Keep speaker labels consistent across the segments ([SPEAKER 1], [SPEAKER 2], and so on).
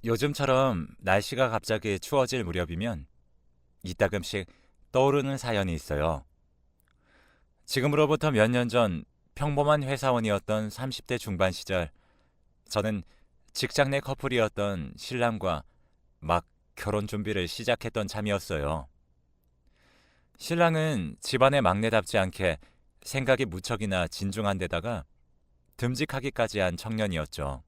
[SPEAKER 1] 요즘처럼 날씨가 갑자기 추워질 무렵이면 이따금씩 떠오르는 사연이 있어요. 지금으로부터 몇 년 전 평범한 회사원이었던 30대 중반 시절, 저는 직장 내 커플이었던 신랑과 막 결혼 준비를 시작했던 참이었어요. 신랑은 집안의 막내답지 않게 생각이 무척이나 진중한 데다가 듬직하기까지 한 청년이었죠.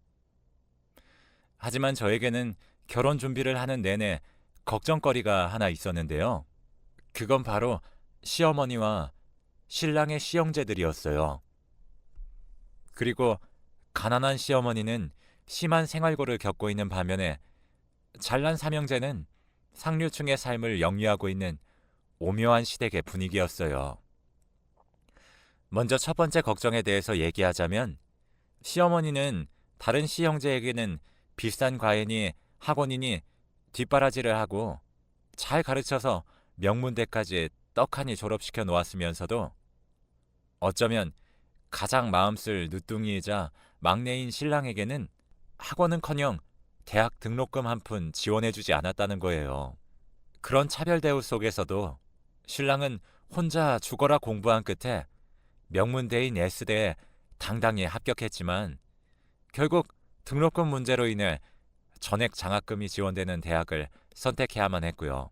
[SPEAKER 1] 하지만 저에게는 결혼 준비를 하는 내내 걱정거리가 하나 있었는데요. 그건 바로 시어머니와 신랑의 시형제들이었어요. 그리고 가난한 시어머니는 심한 생활고를 겪고 있는 반면에 잘난 삼형제는 상류층의 삶을 영위하고 있는 오묘한 시댁의 분위기였어요. 먼저 첫 번째 걱정에 대해서 얘기하자면 시어머니는 다른 시형제에게는 비싼 과외니 학원이니 뒷바라지를 하고 잘 가르쳐서 명문대까지 떡하니 졸업시켜 놓았으면서도 어쩌면 가장 마음쓸 늦둥이이자 막내인 신랑에게는 학원은커녕 대학 등록금 한 푼 지원해주지 않았다는 거예요. 그런 차별 대우 속에서도 신랑은 혼자 죽어라 공부한 끝에 명문대인 S대에 당당히 합격했지만 결국 등록금 문제로 인해 전액 장학금이 지원되는 대학을 선택해야만 했고요.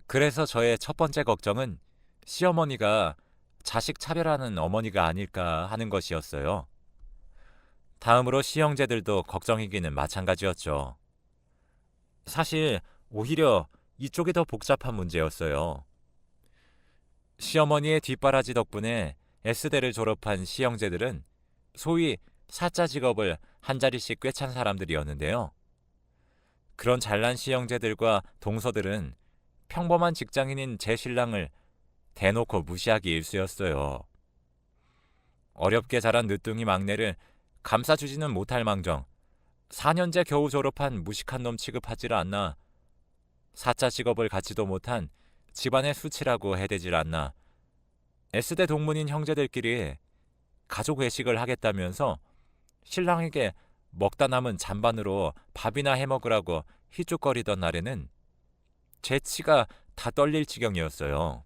[SPEAKER 1] 그래서 저의 첫 번째 걱정은 시어머니가 자식 차별하는 어머니가 아닐까 하는 것이었어요. 다음으로 시형제들도 걱정이기는 마찬가지였죠. 사실 오히려 이쪽이 더 복잡한 문제였어요. 시어머니의 뒷바라지 덕분에 S대를 졸업한 시형제들은 소위 사자 직업을 한 자리씩 꿰찬 사람들이었는데요. 그런 잘난 시형제들과 동서들은 평범한 직장인인 제 신랑을 대놓고 무시하기 일쑤였어요. 어렵게 자란 늦둥이 막내를 감싸주지는 못할 망정 4년제 겨우 졸업한 무식한 놈 취급하지를 않나, 사자 직업을 갖지도 못한 집안의 수치라고 해대질 않나, S대 동문인 형제들끼리 가족 외식을 하겠다면서 신랑에게 먹다 남은 잔반으로 밥이나 해먹으라고 희죽거리던 날에는 제 치가 다 떨릴 지경이었어요.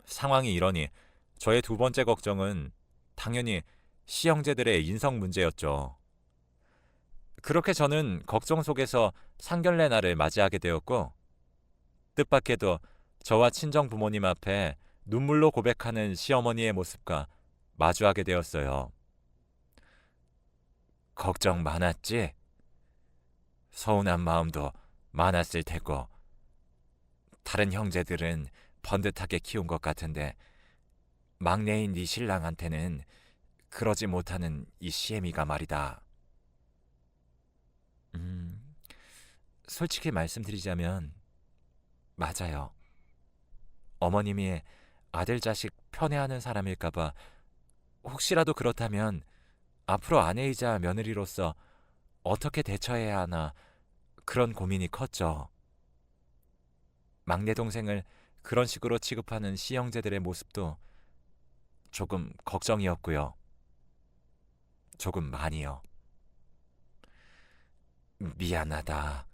[SPEAKER 1] 상황이 이러니 저의 두 번째 걱정은 당연히 시형제들의 인성 문제였죠. 그렇게 저는 걱정 속에서 상견례 날을 맞이하게 되었고, 뜻밖에도 저와 친정 부모님 앞에 눈물로 고백하는 시어머니의 모습과 마주하게 되었어요. 걱정 많았지? 서운한 마음도 많았을 테고, 다른 형제들은 번듯하게 키운 것 같은데 막내인 네 신랑한테는 그러지 못하는 이 시애미가 말이다. 음, 솔직히 말씀드리자면 맞아요. 어머님이 아들 자식 편애하는 사람일까봐, 혹시라도 그렇다면 앞으로 아내이자 며느리로서 어떻게 대처해야 하나 그런 고민이 컸죠. 막내 동생을 그런 식으로 취급하는 시형제들의 모습도 조금 걱정이었고요. 조금 많이요. 미안하다.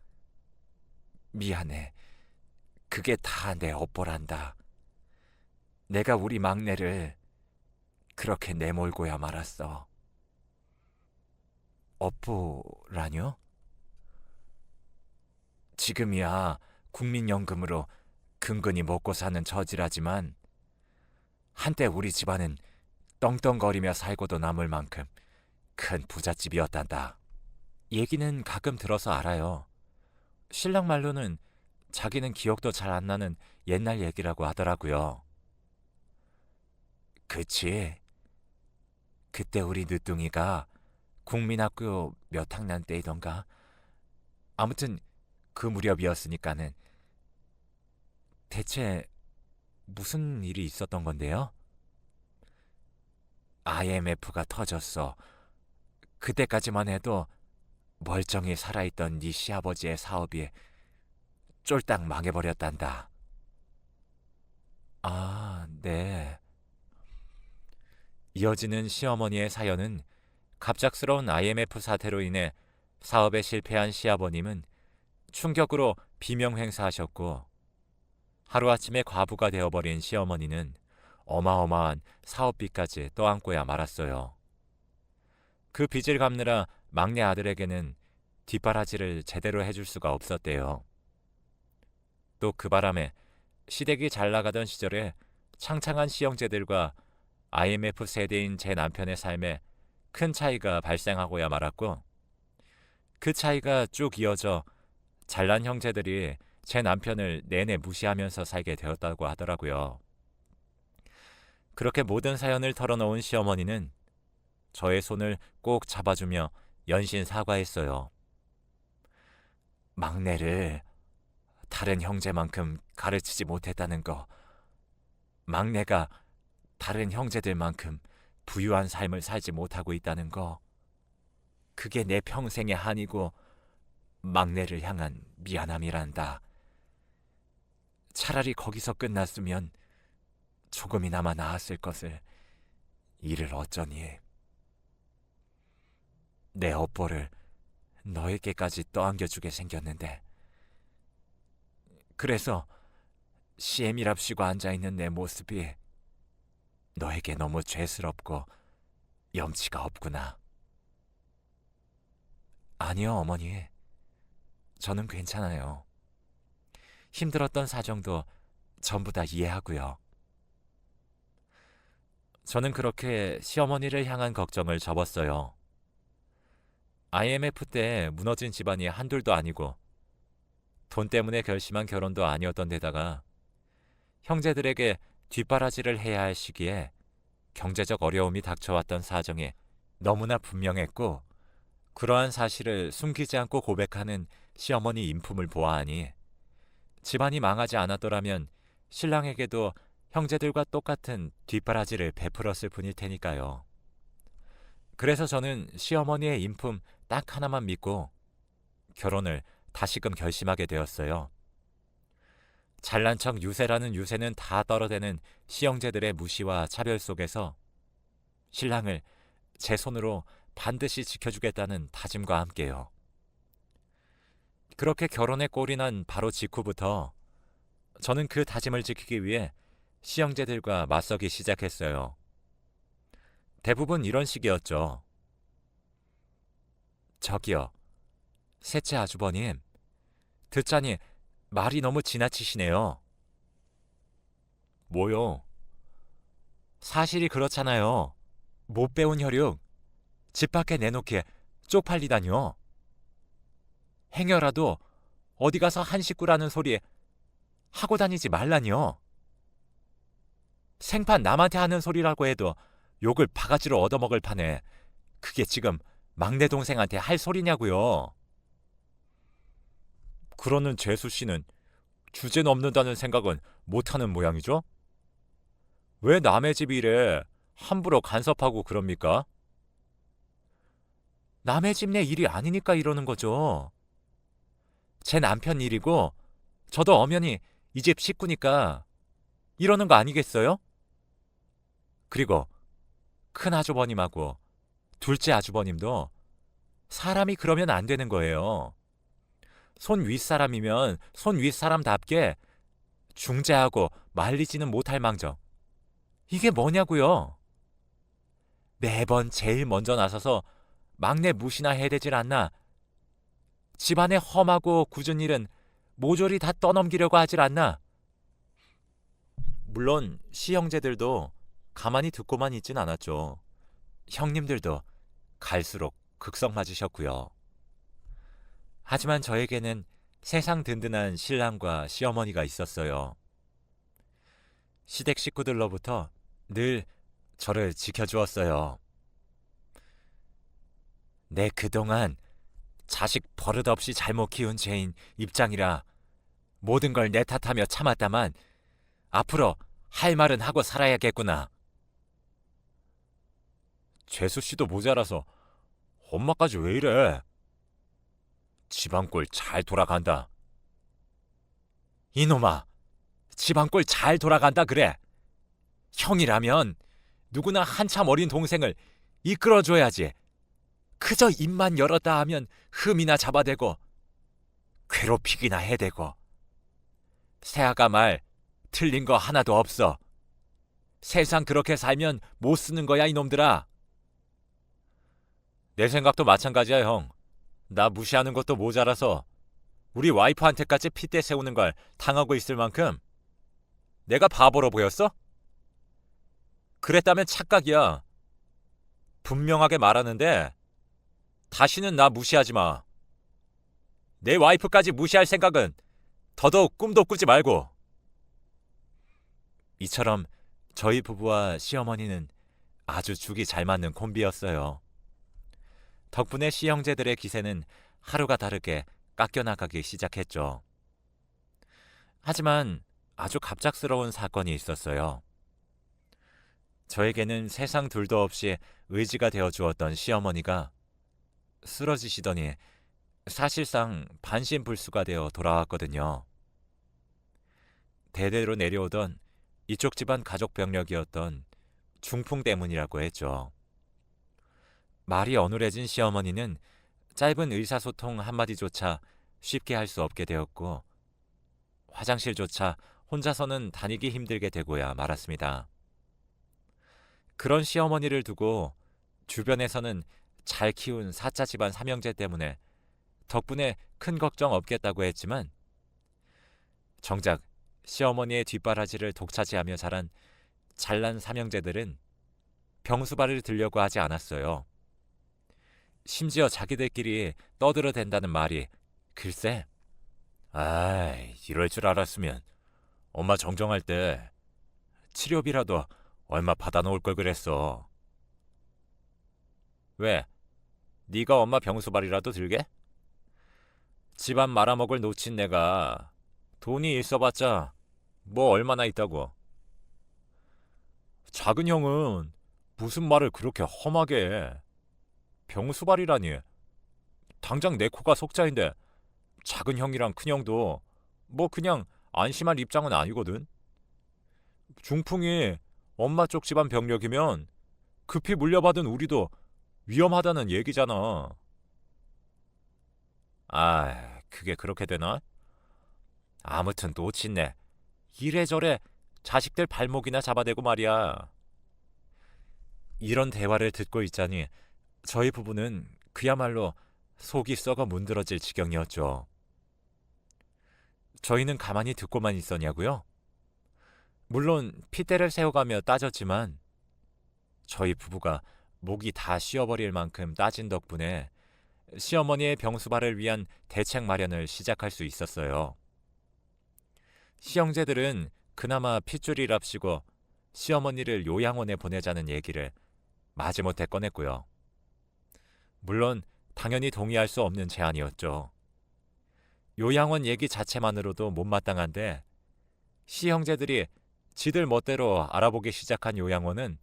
[SPEAKER 1] 미안해. 그게 다 내 업보란다. 내가 우리 막내를 그렇게 내몰고야 말았어. 업보라뇨? 지금이야 국민연금으로 근근히 먹고 사는 처지라지만 한때 우리 집안은 떵떵거리며 살고도 남을 만큼 큰 부잣집이었단다. 얘기는 가끔 들어서 알아요. 신랑 말로는 자기는 기억도 잘 안 나는 옛날 얘기라고 하더라고요. 그치? 그때 우리 늦둥이가 국민학교 몇 학년 때이던가? 아무튼 그 무렵이었으니까는. 대체 무슨 일이 있었던 건데요? IMF가 터졌어. 그때까지만 해도 멀쩡히 살아있던 네 시아버지의 사업이 쫄딱 망해버렸단다. 아, 네. 이어지는 시어머니의 사연은 갑작스러운 IMF 사태로 인해 사업에 실패한 시아버님은 충격으로 비명행사하셨고, 하루아침에 과부가 되어버린 시어머니는 어마어마한 사업비까지 떠안고야 말았어요. 그 빚을 갚느라 막내 아들에게는 뒷바라지를 제대로 해줄 수가 없었대요. 또 그 바람에 시댁이 잘 나가던 시절에 창창한 시형제들과 IMF 세대인 제 남편의 삶에 큰 차이가 발생하고야 말았고, 그 차이가 쭉 이어져 잘난 형제들이 제 남편을 내내 무시하면서 살게 되었다고 하더라고요. 그렇게 모든 사연을 털어놓은 시어머니는 저의 손을 꼭 잡아주며 연신 사과했어요. 막내를 다른 형제만큼 가르치지 못했다는 거, 막내가 다른 형제들만큼 부유한 삶을 살지 못하고 있다는 거, 그게 내 평생의 한이고 막내를 향한 미안함이란다. 차라리 거기서 끝났으면 조금이나마 나았을 것을 이를 어쩌니. 내 업보를 너에게까지 떠안겨주게 생겼는데, 그래서 시엠이랍시고 앉아있는 내 모습이 너에게 너무 죄스럽고 염치가 없구나. 아니요, 어머니. 저는 괜찮아요. 힘들었던 사정도 전부 다 이해하고요. 저는 그렇게 시어머니를 향한 걱정을 접었어요. IMF 때 무너진 집안이 한둘도 아니고 돈 때문에 결심한 결혼도 아니었던 데다가 형제들에게 뒷바라지를 해야 할 시기에 경제적 어려움이 닥쳐왔던 사정이 너무나 분명했고, 그러한 사실을 숨기지 않고 고백하는 시어머니 인품을 보아하니 집안이 망하지 않았더라면 신랑에게도 형제들과 똑같은 뒷바라지를 베풀었을 뿐일 테니까요. 그래서 저는 시어머니의 인품 딱 하나만 믿고 결혼을 다시금 결심하게 되었어요. 잘난 척 유세라는 유세는 다 떨어대는 시형제들의 무시와 차별 속에서 신랑을 제 손으로 반드시 지켜주겠다는 다짐과 함께요. 그렇게 결혼에 꼴이 난 바로 직후부터 저는 그 다짐을 지키기 위해 시형제들과 맞서기 시작했어요. 대부분 이런 식이었죠. 저기요, 셋째 아주버님, 듣자니 말이 너무 지나치시네요. 뭐요? 사실이 그렇잖아요. 못 배운 혈육 집 밖에 내놓기에 쪽팔리다뇨. 행여라도 어디 가서 한 식구라는 소리 하고 다니지 말라뇨. 생판 남한테 하는 소리라고 해도 욕을 바가지로 얻어먹을 판에 그게 지금 막내 동생한테 할 소리냐고요. 그러는 재수 씨는 주제 넘는다는 생각은 못하는 모양이죠? 왜 남의 집 일에 함부로 간섭하고 그럽니까? 남의 집 내 일이 아니니까 이러는 거죠. 제 남편 일이고 저도 엄연히 이 집 식구니까 이러는 거 아니겠어요? 그리고 큰 아주버님하고 둘째 아주버님도 사람이 그러면 안 되는 거예요. 손 윗사람이면 손 윗사람답게 중재하고 말리지는 못할 망정. 이게 뭐냐고요? 매번 제일 먼저 나서서 막내 무시나 해대질 않나? 집안의 험하고 굳은 일은 모조리 다 떠넘기려고 하질 않나? 물론 시형제들도 가만히 듣고만 있진 않았죠. 형님들도 갈수록 극성 맞으셨고요. 하지만 저에게는 세상 든든한 신랑과 시어머니가 있었어요. 시댁 식구들로부터 늘 저를 지켜주었어요. 내 그동안 자식 버릇없이 잘못 키운 죄인 입장이라 모든 걸 내 탓하며 참았다만 앞으로 할 말은 하고 살아야겠구나. 재수 씨도 모자라서 엄마까지 왜 이래? 집안 꼴 잘 돌아간다. 이놈아, 집안 꼴 잘 돌아간다 그래. 형이라면 누구나 한참 어린 동생을 이끌어줘야지. 그저 입만 열었다 하면 흠이나 잡아대고 괴롭히기나 해대고 새아가 말 틀린 거 하나도 없어. 세상 그렇게 살면 못 쓰는 거야 이놈들아. 내 생각도 마찬가지야 형. 나 무시하는 것도 모자라서 우리 와이프한테까지 핏대 세우는 걸 당하고 있을 만큼 내가 바보로 보였어? 그랬다면 착각이야. 분명하게 말하는데 다시는 나 무시하지 마. 내 와이프까지 무시할 생각은 더더욱 꿈도 꾸지 말고. 이처럼 저희 부부와 시어머니는 아주 죽이 잘 맞는 콤비였어요. 덕분에 시형제들의 기세는 하루가 다르게 깎여나가기 시작했죠. 하지만 아주 갑작스러운 사건이 있었어요. 저에게는 세상 둘도 없이 의지가 되어 주었던 시어머니가 쓰러지시더니 사실상 반신불수가 되어 돌아왔거든요. 대대로 내려오던 이쪽 집안 가족 병력이었던 중풍 때문이라고 했죠. 말이 어눌해진 시어머니는 짧은 의사소통 한마디조차 쉽게 할 수 없게 되었고 화장실조차 혼자서는 다니기 힘들게 되고야 말았습니다. 그런 시어머니를 두고 주변에서는 잘 키운 사자 집안 삼형제 때문에 덕분에 큰 걱정 없겠다고 했지만 정작 시어머니의 뒷바라지를 독차지하며 자란 잘난 삼형제들은 병수발을 들려고 하지 않았어요. 심지어 자기들끼리 떠들어댄다는 말이 글쎄, 이럴 줄 알았으면 엄마 정정할 때 치료비라도 얼마 받아놓을 걸 그랬어. 왜? 네가 엄마 병수발이라도 들게? 집안 말아먹을 놓친 내가 돈이 있어봤자 뭐 얼마나 있다고. 작은 형은 무슨 말을 그렇게 험하게 해. 병수발이라니. 당장 내 코가 속자인데 작은 형이랑 큰 형도 뭐 그냥 안심할 입장은 아니거든. 중풍이 엄마 쪽 집안 병력이면 급히 물려받은 우리도 위험하다는 얘기잖아. 그게 그렇게 되나? 아무튼 놓친네. 이래저래 자식들 발목이나 잡아대고 말이야. 이런 대화를 듣고 있자니 저희 부부는 그야말로 속이 썩어 문드러질 지경이었죠. 저희는 가만히 듣고만 있었냐고요? 물론 핏대를 세워가며 따졌지만 저희 부부가 목이 다 쉬어버릴 만큼 따진 덕분에 시어머니의 병수발을 위한 대책 마련을 시작할 수 있었어요. 시형제들은 그나마 핏줄이랍시고 시어머니를 요양원에 보내자는 얘기를 마지못해 꺼냈고요. 물론 당연히 동의할 수 없는 제안이었죠. 요양원 얘기 자체만으로도 못마땅한데 시형제들이 지들 멋대로 알아보기 시작한 요양원은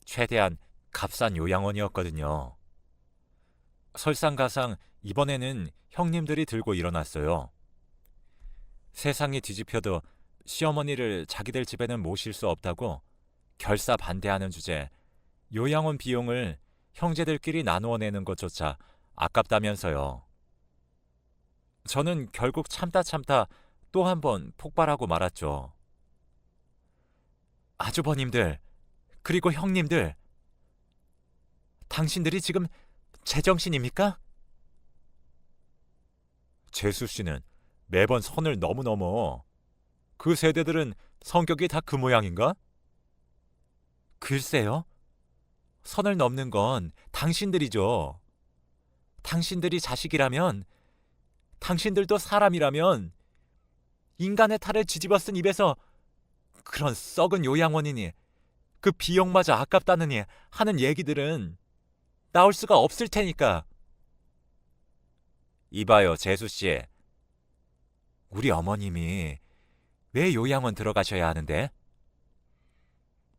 [SPEAKER 1] 최대한 값싼 요양원이었거든요. 설상가상 이번에는 형님들이 들고 일어났어요. 세상이 뒤집혀도 시어머니를 자기들 집에는 모실 수 없다고 결사 반대하는 주제 요양원 비용을 형제들끼리 나누어 내는 것조차 아깝다면서요. 저는 결국 참다 또 한 번 폭발하고 말았죠. 아주버님들, 그리고 형님들, 당신들이 지금 제정신입니까? 재수 씨는 매번 선을 너무 넘어. 그 세대들은 성격이 다 그 모양인가? 글쎄요. 선을 넘는 건 당신들이죠. 당신들이 자식이라면, 당신들도 사람이라면 인간의 탈을 뒤집어 쓴 입에서 그런 썩은 요양원이니 그 비용마저 아깝다느니 하는 얘기들은 나올 수가 없을 테니까. 이봐요, 재수씨. 우리 어머님이 왜 요양원 들어가셔야 하는데?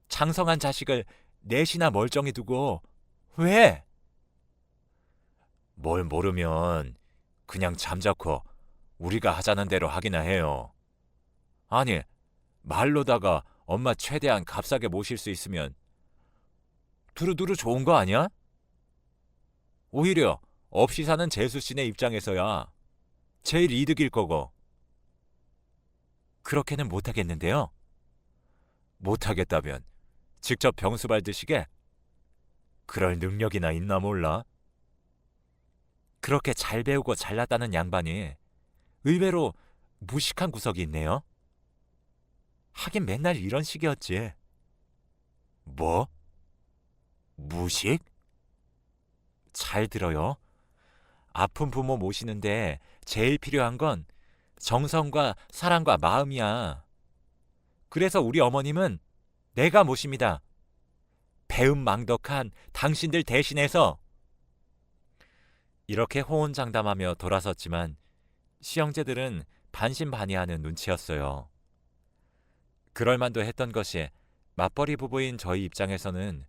[SPEAKER 1] 장성한 자식을 넷이나 멀쩡히 두고 왜? 뭘 모르면 그냥 잠자코 우리가 하자는 대로 하기나 해요. 아니, 말로다가 엄마 최대한 값싸게 모실 수 있으면 두루두루 좋은 거 아니야? 오히려 없이 사는 재수 씨네 입장에서야 제일 이득일 거고. 그렇게는 못하겠는데요. 못하겠다면 직접 병수 밟으시게? 그럴 능력이나 있나 몰라. 그렇게 잘 배우고 잘났다는 양반이 의외로 무식한 구석이 있네요. 하긴 맨날 이런 식이었지. 뭐? 무식? 잘 들어요. 아픈 부모 모시는데 제일 필요한 건 정성과 사랑과 마음이야. 그래서 우리 어머님은 내가 모십니다. 배은망덕한 당신들 대신해서. 이렇게 호언장담하며 돌아섰지만 시형제들은 반신반의하는 눈치였어요. 그럴만도 했던 것이 맞벌이 부부인 저희 입장에서는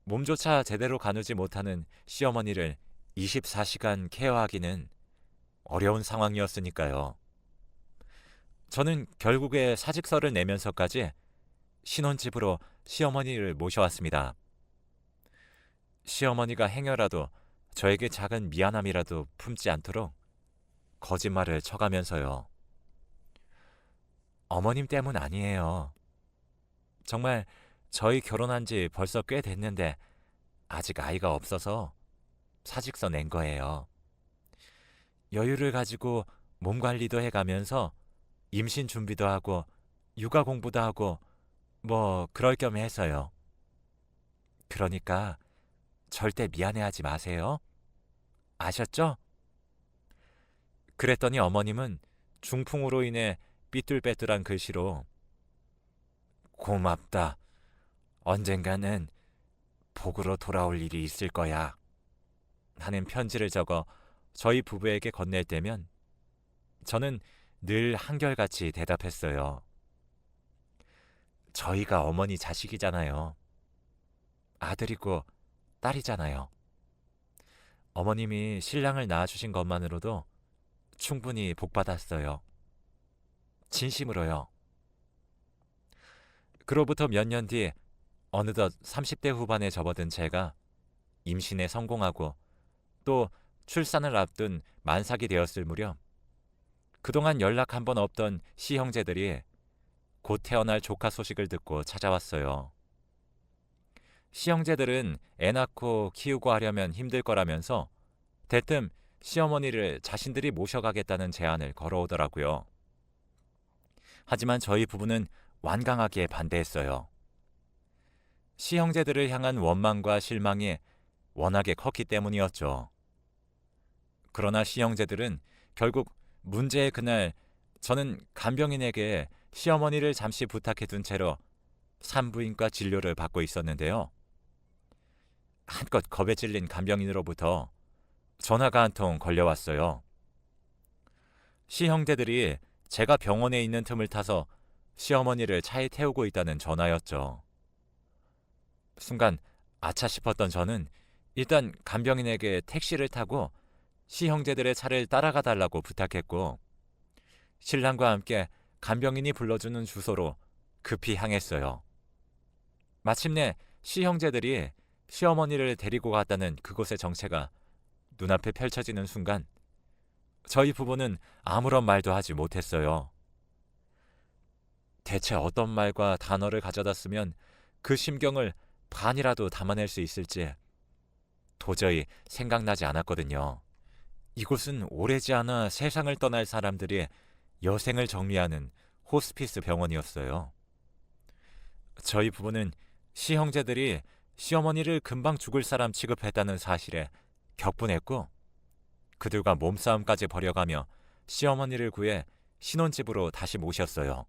[SPEAKER 1] 몸조차 제대로 가누지 못하는 시어머니를 24시간 케어하기는 어려운 상황이었으니까요. 저는 결국에 사직서를 내면서까지 신혼집으로 시어머니를 모셔왔습니다. 시어머니가 행여라도 저에게 작은 미안함이라도 품지 않도록 거짓말을 쳐가면서요. 어머님 때문 아니에요. 정말 저희 결혼한 지 벌써 꽤 됐는데 아직 아이가 없어서 사직서 낸 거예요. 여유를 가지고 몸 관리도 해가면서 임신 준비도 하고 육아 공부도 하고 뭐 그럴 겸 해서요. 그러니까 절대 미안해하지 마세요. 아셨죠? 그랬더니 어머님은 중풍으로 인해 삐뚤빼뚤한 글씨로 고맙다. 언젠가는 복으로 돌아올 일이 있을 거야. 하는 편지를 적어 저희 부부에게 건넬 때면 저는 늘 한결같이 대답했어요. 저희가 어머니 자식이잖아요. 아들이고 딸이잖아요. 어머님이 신랑을 낳아주신 것만으로도 충분히 복받았어요. 진심으로요. 그로부터 몇 년 뒤 어느덧 30대 후반에 접어든 제가 임신에 성공하고 또 출산을 앞둔 만삭이 되었을 무렵 그동안 연락 한 번 없던 시형제들이 곧 태어날 조카 소식을 듣고 찾아왔어요. 시형제들은 애 낳고 키우고 하려면 힘들 거라면서 대뜸 시어머니를 자신들이 모셔가겠다는 제안을 걸어오더라고요. 하지만 저희 부부는 완강하게 반대했어요. 시형제들을 향한 원망과 실망이 워낙에 컸기 때문이었죠. 그러나 시형제들은 결국 문제의 그날 저는 간병인에게 시어머니를 잠시 부탁해둔 채로 산부인과 진료를 받고 있었는데요. 한껏 겁에 질린 간병인으로부터 전화가 한 통 걸려왔어요. 시형제들이 제가 병원에 있는 틈을 타서 시어머니를 차에 태우고 있다는 전화였죠. 순간 아차 싶었던 저는 일단 간병인에게 택시를 타고 시형제들의 차를 따라가 달라고 부탁했고 신랑과 함께 간병인이 불러주는 주소로 급히 향했어요. 마침내 시형제들이 시어머니를 데리고 갔다는 그곳의 정체가 눈앞에 펼쳐지는 순간 저희 부부는 아무런 말도 하지 못했어요. 대체 어떤 말과 단어를 가져다 쓰면 그 심경을 반이라도 담아낼 수 있을지 도저히 생각나지 않았거든요. 이곳은 오래지 않아 세상을 떠날 사람들이 여생을 정리하는 호스피스 병원이었어요. 저희 부부는 시형제들이 시어머니를 금방 죽을 사람 취급했다는 사실에 격분했고 그들과 몸싸움까지 벌여가며 시어머니를 구해 신혼집으로 다시 모셨어요.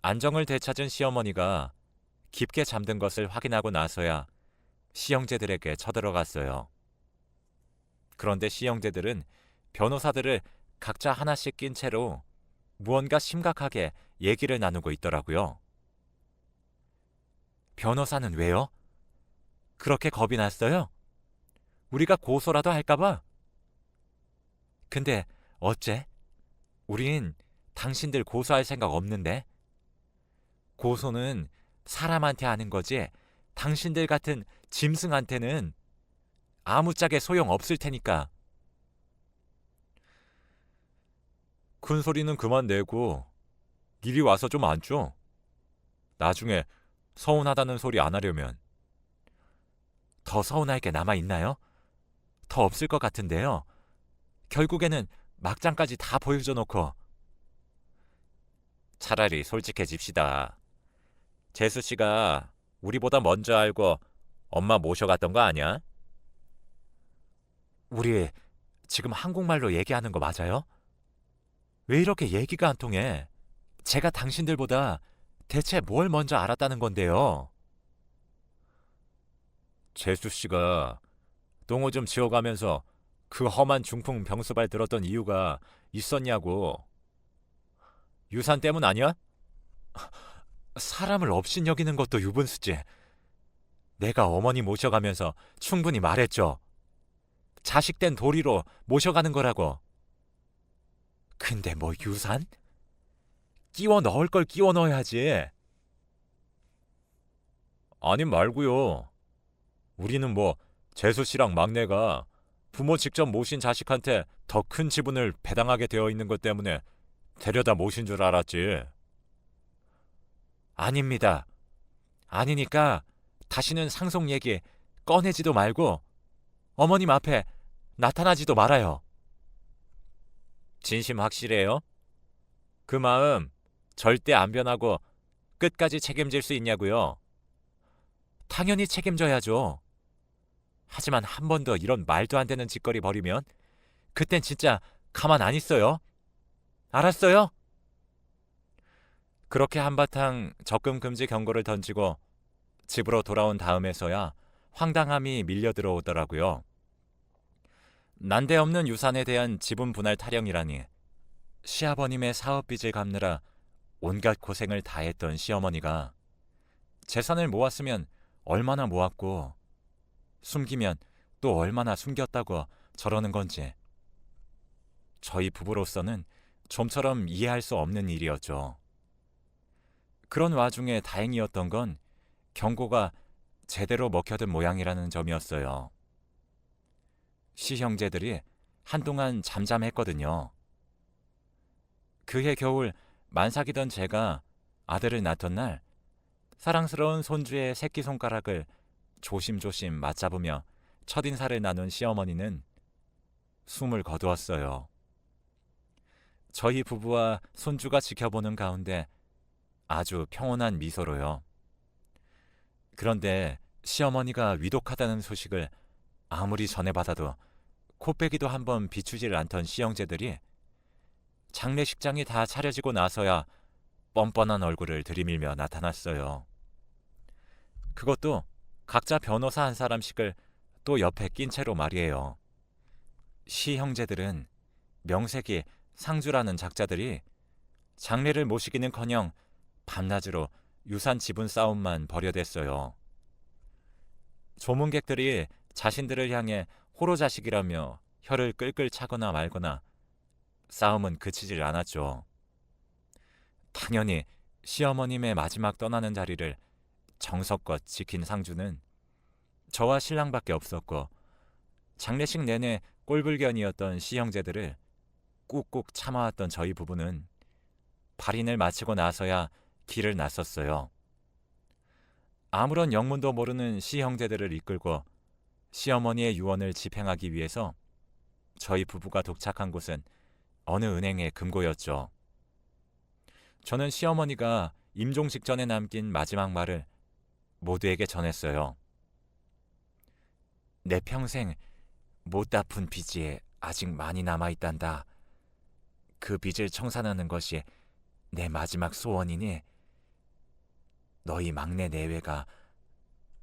[SPEAKER 1] 안정을 되찾은 시어머니가 깊게 잠든 것을 확인하고 나서야 시형제들에게 쳐들어갔어요. 그런데 시형제들은 변호사들을 각자 하나씩 낀 채로 무언가 심각하게 얘기를 나누고 있더라고요. 변호사는 왜요? 그렇게 겁이 났어요? 우리가 고소라도 할까봐? 근데 어째? 우린 당신들 고소할 생각 없는데? 고소는 사람한테 하는 거지 당신들 같은 짐승한테는 아무짝에 소용 없을 테니까. 큰 소리는 그만 내고 이리 와서 좀 앉죠. 나중에 서운하다는 소리 안 하려면. 더 서운할 게 남아있나요? 더 없을 것 같은데요. 결국에는 막장까지 다 보여줘 놓고. 차라리 솔직해집시다. 재수 씨가 우리보다 먼저 알고 엄마 모셔갔던 거 아니야? 우리 지금 한국말로 얘기하는 거 맞아요? 왜 이렇게 얘기가 안 통해? 제가 당신들보다 대체 뭘 먼저 알았다는 건데요? 재수 씨가 똥오 좀 지어가면서 그 험한 중풍 병수발 들었던 이유가 있었냐고. 유산 때문 아니야? 사람을 업신여기는 것도 유분수지. 내가 어머니 모셔가면서 충분히 말했죠. 자식된 도리로 모셔가는 거라고. 근데 뭐 유산? 끼워 넣을 걸 끼워 넣어야지. 아니 말고요. 우리는 뭐 재수 씨랑 막내가 부모 직접 모신 자식한테 더 큰 지분을 배당하게 되어 있는 것 때문에 데려다 모신 줄 알았지. 아닙니다. 아니니까 다시는 상속 얘기 꺼내지도 말고 어머님 앞에 나타나지도 말아요. 진심 확실해요? 그 마음 절대 안 변하고 끝까지 책임질 수 있냐고요? 당연히 책임져야죠. 하지만 한 번 더 이런 말도 안 되는 짓거리 벌이면 그땐 진짜 가만 안 있어요. 알았어요? 그렇게 한바탕 적금 금지 경고를 던지고 집으로 돌아온 다음에서야 황당함이 밀려 들어오더라고요. 난데없는 유산에 대한 지분 분할 타령이라니. 시아버님의 사업빚을 갚느라 온갖 고생을 다했던 시어머니가 재산을 모았으면 얼마나 모았고 숨기면 또 얼마나 숨겼다고 저러는 건지 저희 부부로서는 좀처럼 이해할 수 없는 일이었죠. 그런 와중에 다행이었던 건 경고가 제대로 먹혀든 모양이라는 점이었어요. 시형제들이 한동안 잠잠했거든요. 그해 겨울 만삭이던 제가 아들을 낳던 날 사랑스러운 손주의 새끼손가락을 조심조심 맞잡으며 첫인사를 나눈 시어머니는 숨을 거두었어요. 저희 부부와 손주가 지켜보는 가운데 아주 평온한 미소로요. 그런데 시어머니가 위독하다는 소식을 아무리 전해받아도 코빼기도 한번 비추질 않던 시형제들이 장례식장이 다 차려지고 나서야 뻔뻔한 얼굴을 들이밀며 나타났어요. 그것도 각자 변호사 한 사람씩을 또 옆에 낀 채로 말이에요. 시형제들은 명색이 상주라는 작자들이 장례를 모시기는커녕 밤낮으로 유산 지분 싸움만 벌여댔어요. 조문객들이 자신들을 향해 호로자식이라며 혀를 끌끌 차거나 말거나 싸움은 그치질 않았죠. 당연히 시어머님의 마지막 떠나는 자리를 정성껏 지킨 상주는 저와 신랑밖에 없었고 장례식 내내 꼴불견이었던 시형제들을 꾹꾹 참아왔던 저희 부부는 발인을 마치고 나서야 길을 나섰어요. 아무런 영문도 모르는 시형제들을 이끌고 시어머니의 유언을 집행하기 위해서 저희 부부가 도착한 곳은 어느 은행의 금고였죠. 저는 시어머니가 임종 직전에 남긴 마지막 말을 모두에게 전했어요. 내 평생 못 갚은 빚이 아직 많이 남아있단다. 그 빚을 청산하는 것이 내 마지막 소원이니 너희 막내 내외가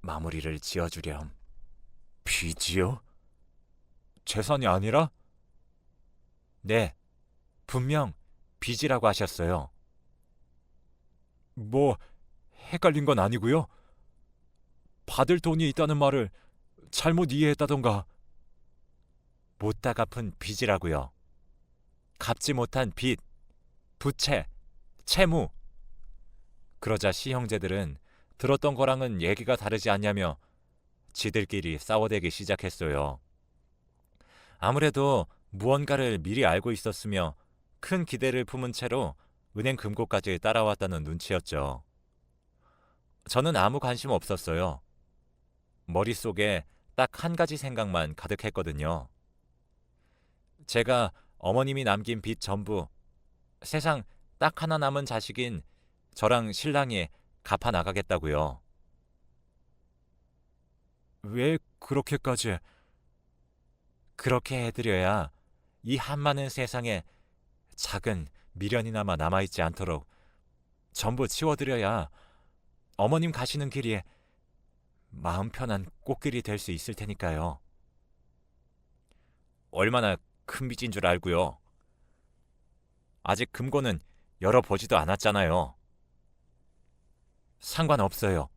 [SPEAKER 1] 마무리를 지어주렴. 빚이요? 재산이 아니라? 네, 분명 빚이라고 하셨어요. 뭐 헷갈린 건 아니고요. 받을 돈이 있다는 말을 잘못 이해했다던가. 못 다 갚은 빚이라고요. 갚지 못한 빚, 부채, 채무. 그러자 시형제들은 들었던 거랑은 얘기가 다르지 않냐며 지들끼리 싸워대기 시작했어요. 아무래도 무언가를 미리 알고 있었으며 큰 기대를 품은 채로 은행 금고까지 따라왔다는 눈치였죠. 저는 아무 관심 없었어요. 머릿속에 딱 한 가지 생각만 가득했거든요. 제가 어머님이 남긴 빚 전부 세상 딱 하나 남은 자식인 저랑 신랑이 갚아 나가겠다고요. 왜 그렇게까지? 그렇게 해드려야 이 한많은 세상에 작은 미련이나마 남아있지 않도록 전부 치워드려야 어머님 가시는 길이 마음 편한 꽃길이 될 수 있을 테니까요. 얼마나 큰 빚인 줄 알고요. 아직 금고는 열어보지도 않았잖아요. 상관없어요.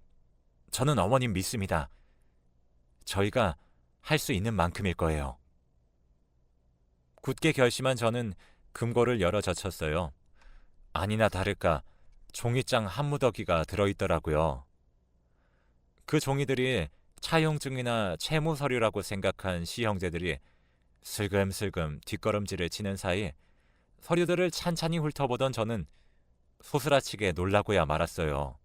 [SPEAKER 1] 저는 어머님 믿습니다. 저희가 할 수 있는 만큼일 거예요. 굳게 결심한 저는 금고를 열어 젖혔어요. 아니나 다를까 종이장 한 무더기가 들어있더라고요. 그 종이들이 차용증이나 채무 서류라고 생각한 시형제들이 슬금슬금 뒷걸음질을 치는 사이 서류들을 찬찬히 훑어보던 저는 소스라치게 놀라고야 말았어요.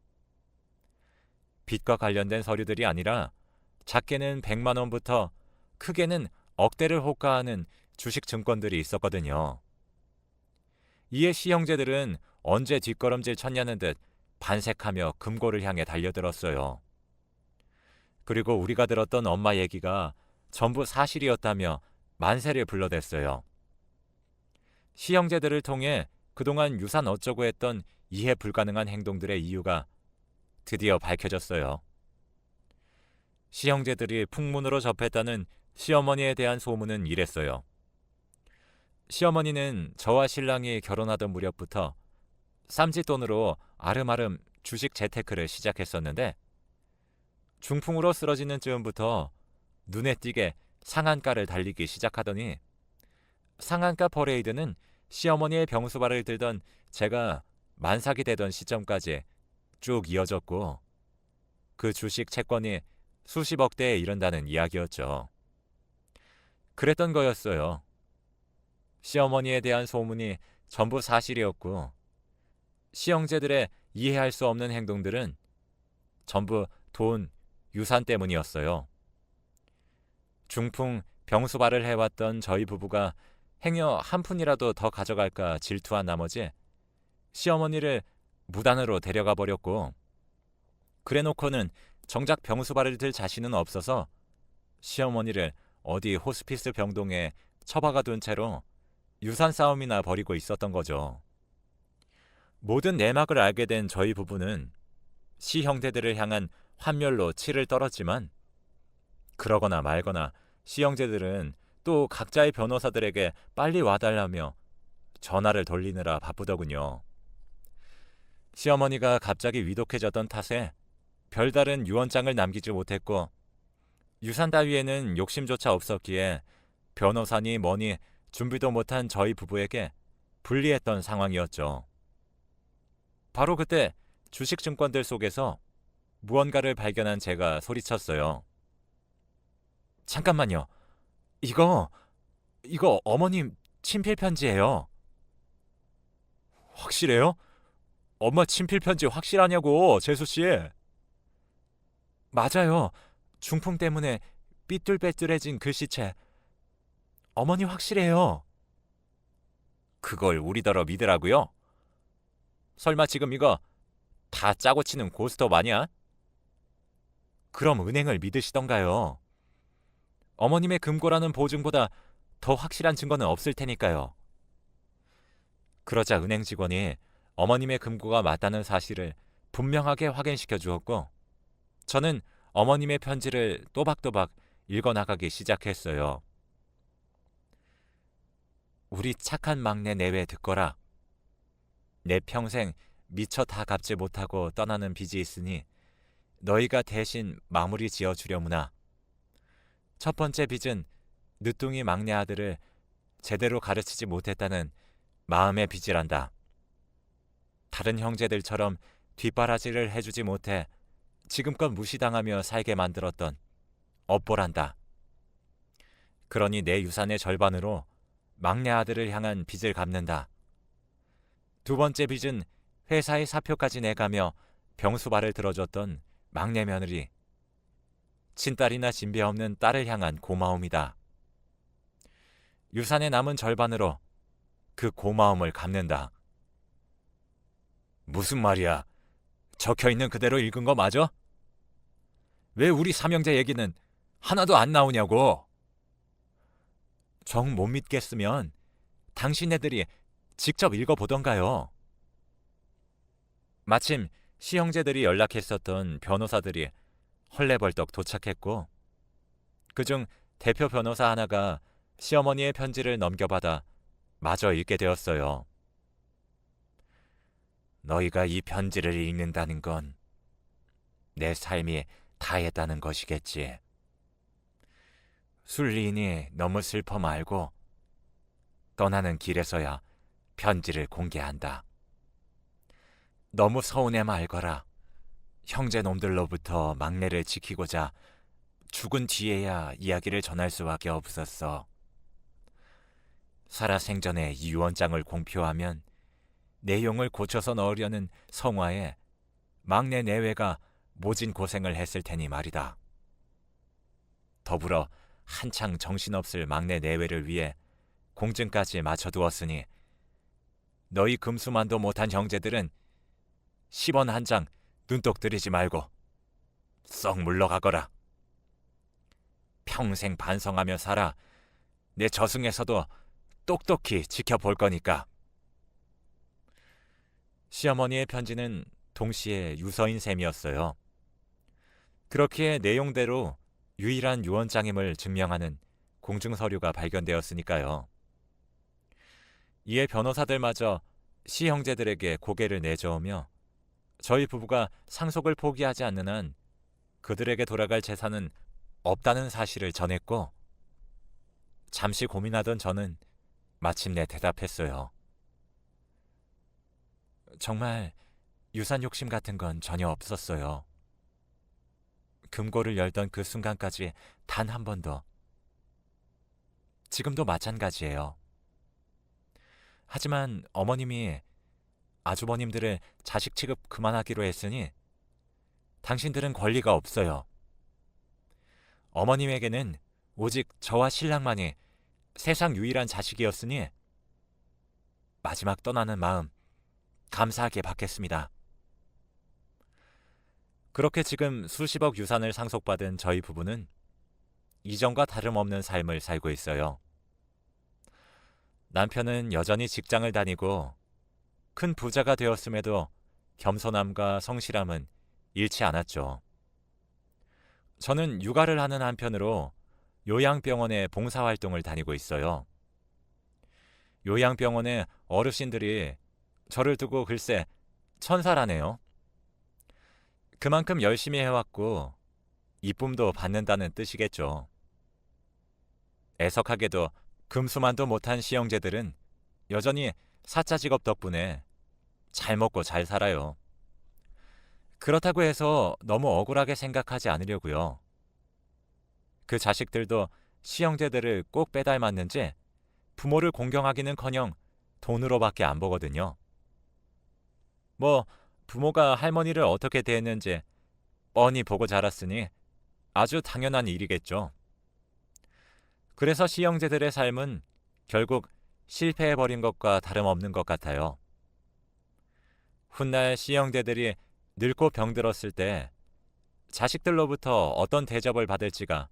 [SPEAKER 1] 빚과 관련된 서류들이 아니라 작게는 100만 원부터 크게는 억대를 호가하는 주식 증권들이 있었거든요. 이에 시형제들은 언제 뒷걸음질 쳤냐는 듯 반색하며 금고를 향해 달려들었어요. 그리고 우리가 들었던 엄마 얘기가 전부 사실이었다며 만세를 불러댔어요. 시형제들을 통해 그동안 유산 어쩌고 했던 이해 불가능한 행동들의 이유가 드디어 밝혀졌어요. 시형제들이 풍문으로 접했다는 시어머니에 대한 소문은 이랬어요. 시어머니는 저와 신랑이 결혼하던 무렵부터 쌈짓돈으로 아름아름 주식 재테크를 시작했었는데 중풍으로 쓰러지는 즈음부터 눈에 띄게 상한가를 달리기 시작하더니 상한가 퍼레이드는 시어머니의 병수발을 들던 제가 만삭이 되던 시점까지 쭉 이어졌고 그 주식 채권이 수십억 대에 이른다는 이야기였죠. 그랬던 거였어요. 시어머니에 대한 소문이 전부 사실이었고 시형제들의 이해할 수 없는 행동들은 전부 돈, 유산 때문이었어요. 중풍, 병수발을 해왔던 저희 부부가 행여 한 푼이라도 더 가져갈까 질투한 나머지 시어머니를 무단으로 데려가 버렸고 그래놓고는 정작 병수발을 들 자신은 없어서 시어머니를 어디 호스피스 병동에 처박아 둔 채로 유산 싸움이나 벌이고 있었던 거죠. 모든 내막을 알게 된 저희 부부는 시형제들을 향한 환멸로 치를 떨었지만 그러거나 말거나 시형제들은 또 각자의 변호사들에게 빨리 와달라며 전화를 돌리느라 바쁘더군요. 시어머니가 갑자기 위독해졌던 탓에 별다른 유언장을 남기지 못했고 유산 따위에는 욕심조차 없었기에 변호사니 뭐니 준비도 못한 저희 부부에게 불리했던 상황이었죠. 바로 그때 주식증권들 속에서 무언가를 발견한 제가 소리쳤어요. 잠깐만요. 이거 어머님 친필 편지예요. 확실해요? 엄마 친필 편지 확실하냐고, 재수 씨. 맞아요. 중풍 때문에 삐뚤빼뚤해진 글씨체. 어머니 확실해요. 그걸 우리더러 믿으라고요? 설마 지금 이거 다 짜고 치는 고스톱 아니야? 그럼 은행을 믿으시던가요. 어머님의 금고라는 보증보다 더 확실한 증거는 없을 테니까요. 그러자 은행 직원이 어머님의 금고가 맞다는 사실을 분명하게 확인시켜 주었고 저는 어머님의 편지를 또박또박 읽어나가기 시작했어요. 우리 착한 막내 내외 듣거라. 내 평생 미처 다 갚지 못하고 떠나는 빚이 있으니 너희가 대신 마무리 지어주려무나. 첫 번째 빚은 늦둥이 막내 아들을 제대로 가르치지 못했다는 마음의 빚이란다. 다른 형제들처럼 뒷바라지를 해주지 못해 지금껏 무시당하며 살게 만들었던 업보란다. 그러니 내 유산의 절반으로 막내 아들을 향한 빚을 갚는다. 두 번째 빚은 회사의 사표까지 내가며 병수발을 들어줬던 막내 며느리, 친딸이나 진배 없는 딸을 향한 고마움이다. 유산의 남은 절반으로 그 고마움을 갚는다. 무슨 말이야? 적혀있는 그대로 읽은 거 맞아? 왜 우리 삼형제 얘기는 하나도 안 나오냐고? 정 못 믿겠으면 당신네들이 직접 읽어보던가요. 마침 시형제들이 연락했었던 변호사들이 헐레벌떡 도착했고, 그중 대표 변호사 하나가 시어머니의 편지를 넘겨받아 마저 읽게 되었어요. 너희가 이 편지를 읽는다는 건 내 삶이 다했다는 것이겠지. 순리인이 너무 슬퍼 말고 떠나는 길에서야 편지를 공개한다. 너무 서운해 말거라. 형제놈들로부터 막내를 지키고자 죽은 뒤에야 이야기를 전할 수밖에 없었어. 살아생전에 이 유언장을 공표하면 내용을 고쳐서 넣으려는 성화에 막내 내외가 모진 고생을 했을 테니 말이다. 더불어 한창 정신없을 막내 내외를 위해 공증까지 맞춰두었으니 너희 금수만도 못한 형제들은 10원 한 장 눈독 들이지 말고 썩 물러가거라. 평생 반성하며 살아 내 저승에서도 똑똑히 지켜볼 거니까. 시어머니의 편지는 동시에 유서인 셈이었어요. 그렇기에 내용대로 유일한 유언장임을 증명하는 공증서류가 발견되었으니까요. 이에 변호사들마저 시 형제들에게 고개를 내저으며 저희 부부가 상속을 포기하지 않는 한 그들에게 돌아갈 재산은 없다는 사실을 전했고, 잠시 고민하던 저는 마침내 대답했어요. 정말 유산 욕심 같은 건 전혀 없었어요. 금고를 열던 그 순간까지 단 한 번도. 지금도 마찬가지예요. 하지만 어머님이 아주버님들을 자식 취급 그만하기로 했으니 당신들은 권리가 없어요. 어머님에게는 오직 저와 신랑만이 세상 유일한 자식이었으니 마지막 떠나는 마음 감사하게 받겠습니다. 그렇게 지금 수십억 유산을 상속받은 저희 부부는 이전과 다름없는 삶을 살고 있어요. 남편은 여전히 직장을 다니고 큰 부자가 되었음에도 겸손함과 성실함은 잃지 않았죠. 저는 육아를 하는 한편으로 요양병원에 봉사활동을 다니고 있어요. 요양병원의 어르신들이 저를 두고 글쎄 천사라네요. 그만큼 열심히 해왔고 이쁨도 받는다는 뜻이겠죠. 애석하게도 금수만도 못한 시형제들은 여전히 사짜 직업 덕분에 잘 먹고 잘 살아요. 그렇다고 해서 너무 억울하게 생각하지 않으려고요. 그 자식들도 시형제들을 꼭 빼닮았는지 부모를 공경하기는커녕 돈으로밖에 안 보거든요. 뭐 부모가 할머니를 어떻게 대했는지 뻔히 보고 자랐으니 아주 당연한 일이겠죠. 그래서 시형제들의 삶은 결국 실패해버린 것과 다름없는 것 같아요. 훗날 시형제들이 늙고 병들었을 때 자식들로부터 어떤 대접을 받을지가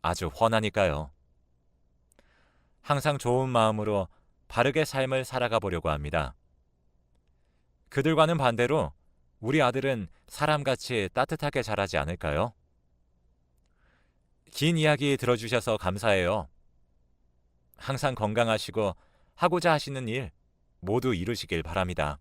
[SPEAKER 1] 아주 훤하니까요. 항상 좋은 마음으로 바르게 삶을 살아가 보려고 합니다. 그들과는 반대로 우리 아들은 사람같이 따뜻하게 자라지 않을까요? 긴 이야기 들어주셔서 감사해요. 항상 건강하시고 하고자 하시는 일 모두 이루시길 바랍니다.